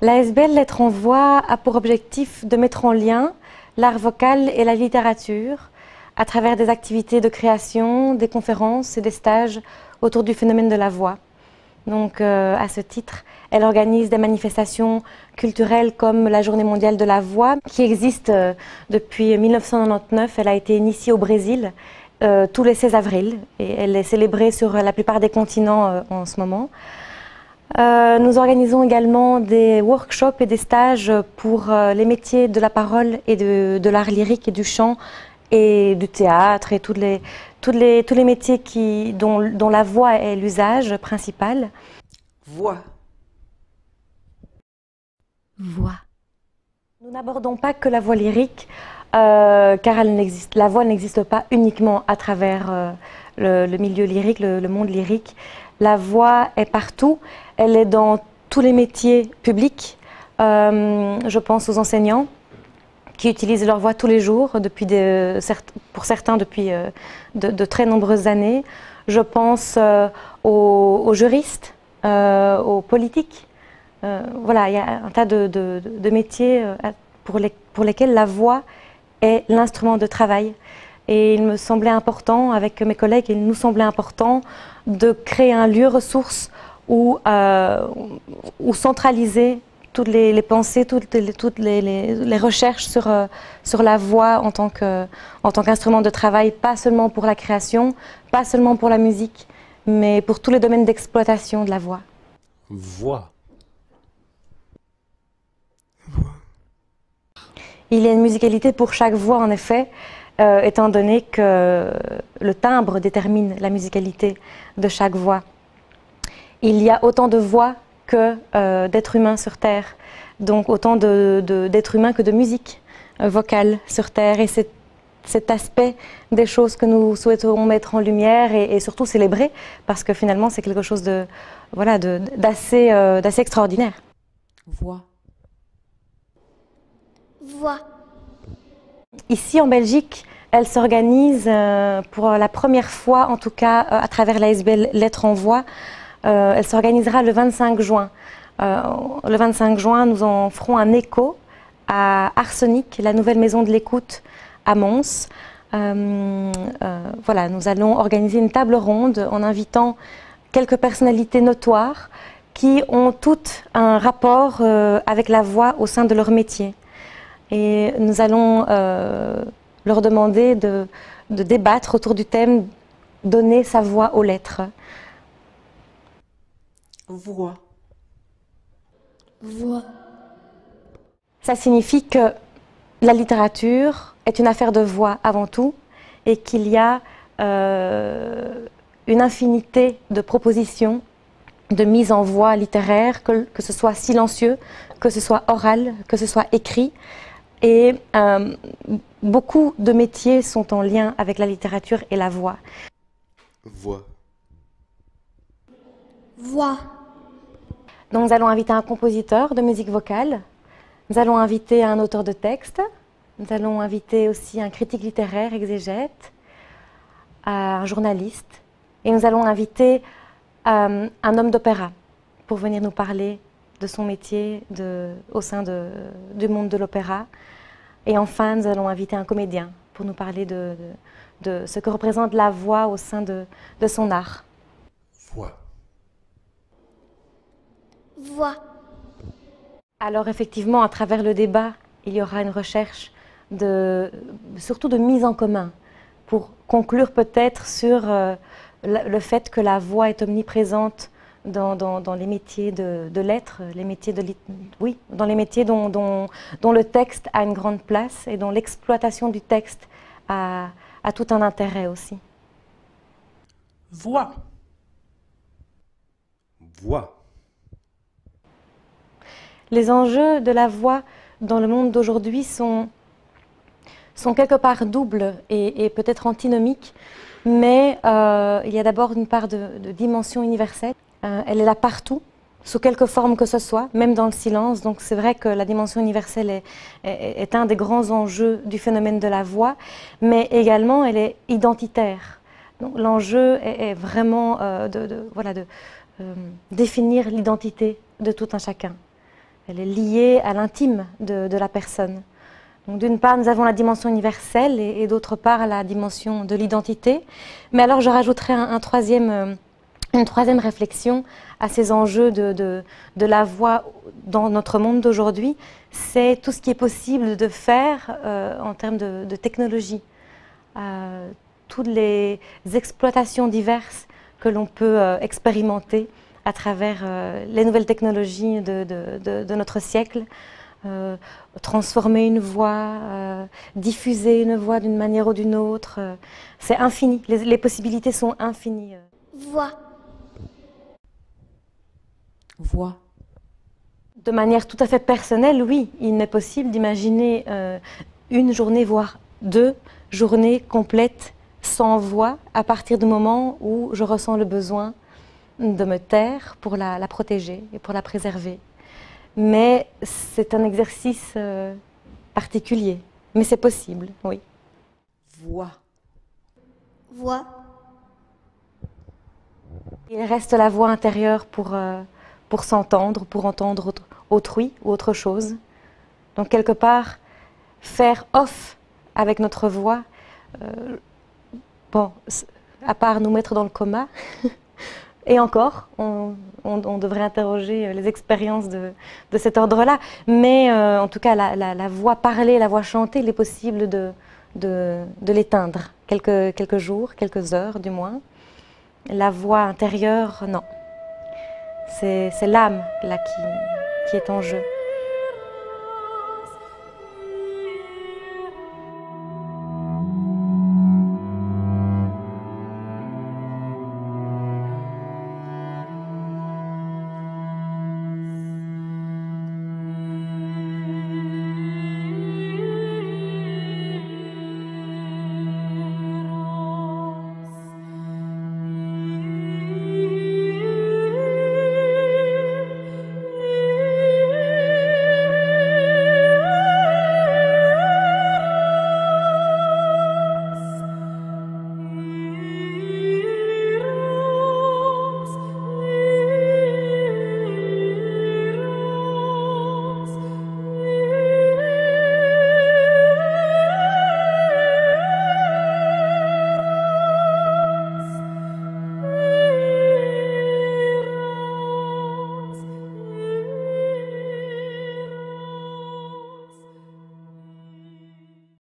L'ASBL Lettres en Voix a pour objectif de mettre en lien l'art vocal et la littérature à travers des activités de création, des conférences et des stages autour du phénomène de la voix. Donc, à ce titre, elle organise des manifestations culturelles comme la Journée mondiale de la voix, qui existe depuis 1999. Elle a été initiée au Brésil tous les 16 avril et elle est célébrée sur la plupart des continents en ce moment. Nous organisons également des workshops et des stages pour les métiers de la parole et de l'art lyrique et du chant et du théâtre et tous les métiers dont la voix est l'usage principal. Voix. Voix. Nous n'abordons pas que la voix lyrique, car la voix n'existe pas uniquement à travers le milieu lyrique, le monde lyrique. La voix est partout, elle est dans tous les métiers publics. Je pense aux enseignants qui utilisent leur voix tous les jours, pour certains depuis de très nombreuses années. Je pense aux juristes, aux politiques. Voilà, il y a un tas de métiers pour lesquels la voix est l'instrument de travail. Et il me semblait important, avec mes collègues, il nous semblait important de créer un lieu ressource où centraliser toutes les pensées, toutes les recherches sur la voix en tant qu'instrument de travail, pas seulement pour la création, pas seulement pour la musique, mais pour tous les domaines d'exploitation de la voix. Voix. Il y a une musicalité pour chaque voix, en effet, étant donné que le timbre détermine la musicalité de chaque voix. Il y a autant de voix que d'êtres humains sur Terre, donc autant d'êtres humains que de musique vocale sur Terre. Et c'est cet aspect des choses que nous souhaitons mettre en lumière et surtout célébrer, parce que finalement c'est quelque chose d'assez extraordinaire. Voix. Voix. Ici en Belgique, elle s'organise pour la première fois, en tout cas à travers l'ASBL Lettres en Voix. Elle s'organisera le 25 juin. Le 25 juin, nous en ferons un écho à Arsenic, la nouvelle maison de l'écoute à Mons. Voilà, nous allons organiser une table ronde en invitant quelques personnalités notoires qui ont toutes un rapport avec la voix au sein de leur métier. Et nous allons leur demander de débattre autour du thème « Donner sa voix aux lettres ». Voix. Voix. Ça signifie que la littérature est une affaire de voix avant tout et qu'il y a une infinité de propositions de mise en voix littéraire, que ce soit silencieux, que ce soit oral, que ce soit écrit. Et beaucoup de métiers sont en lien avec la littérature et la voix. Voix. Voix. Donc nous allons inviter un compositeur de musique vocale, nous allons inviter un auteur de texte, nous allons inviter aussi un critique littéraire, exégète, un journaliste, et nous allons inviter un homme d'opéra pour venir nous parler de son métier au sein du monde de l'opéra. Et enfin, nous allons inviter un comédien pour nous parler de ce que représente la voix au sein de son art. Voix. Voix. Alors effectivement, à travers le débat, il y aura une recherche surtout de mise en commun pour conclure peut-être sur le fait que la voix est omniprésente dans les métiers de lettres, dans les métiers dont le texte a une grande place et dont l'exploitation du texte a tout un intérêt aussi. Voix. Voix. Les enjeux de la voix dans le monde d'aujourd'hui sont quelque part doubles et peut-être antinomiques, mais il y a d'abord une part de dimension universelle. Elle est là partout, sous quelque forme que ce soit, même dans le silence. Donc c'est vrai que la dimension universelle est un des grands enjeux du phénomène de la voix, mais également elle est identitaire. L'enjeu est vraiment de définir l'identité de tout un chacun. Elle est liée à l'intime de la personne. Donc, d'une part, nous avons la dimension universelle et d'autre part, la dimension de l'identité. Mais alors, je rajouterai une troisième réflexion à ces enjeux de la voix dans notre monde d'aujourd'hui. C'est tout ce qui est possible de faire en termes de technologie. Toutes les exploitations diverses que l'on peut expérimenter à travers les nouvelles technologies de notre siècle. Transformer une voix, diffuser une voix d'une manière ou d'une autre, c'est infini, les possibilités sont infinies. Voix. Voix. De manière tout à fait personnelle, oui, il n'est possible d'imaginer une journée, voire 2 journées complètes sans voix à partir du moment où je ressens le besoin de me taire pour la protéger et pour la préserver. Mais c'est un exercice particulier. Mais c'est possible, oui. Voix. Voix. Il reste la voix intérieure pour s'entendre, pour entendre autrui ou autre chose. Donc quelque part, faire off avec notre voix, bon, à part nous mettre dans le coma, et encore, on devrait interroger les expériences de cet ordre-là. Mais en tout cas, la voix parlée, la voix chantée, il est possible de l'éteindre. Quelques jours, quelques heures du moins. La voix intérieure, non. C'est l'âme là qui est en jeu.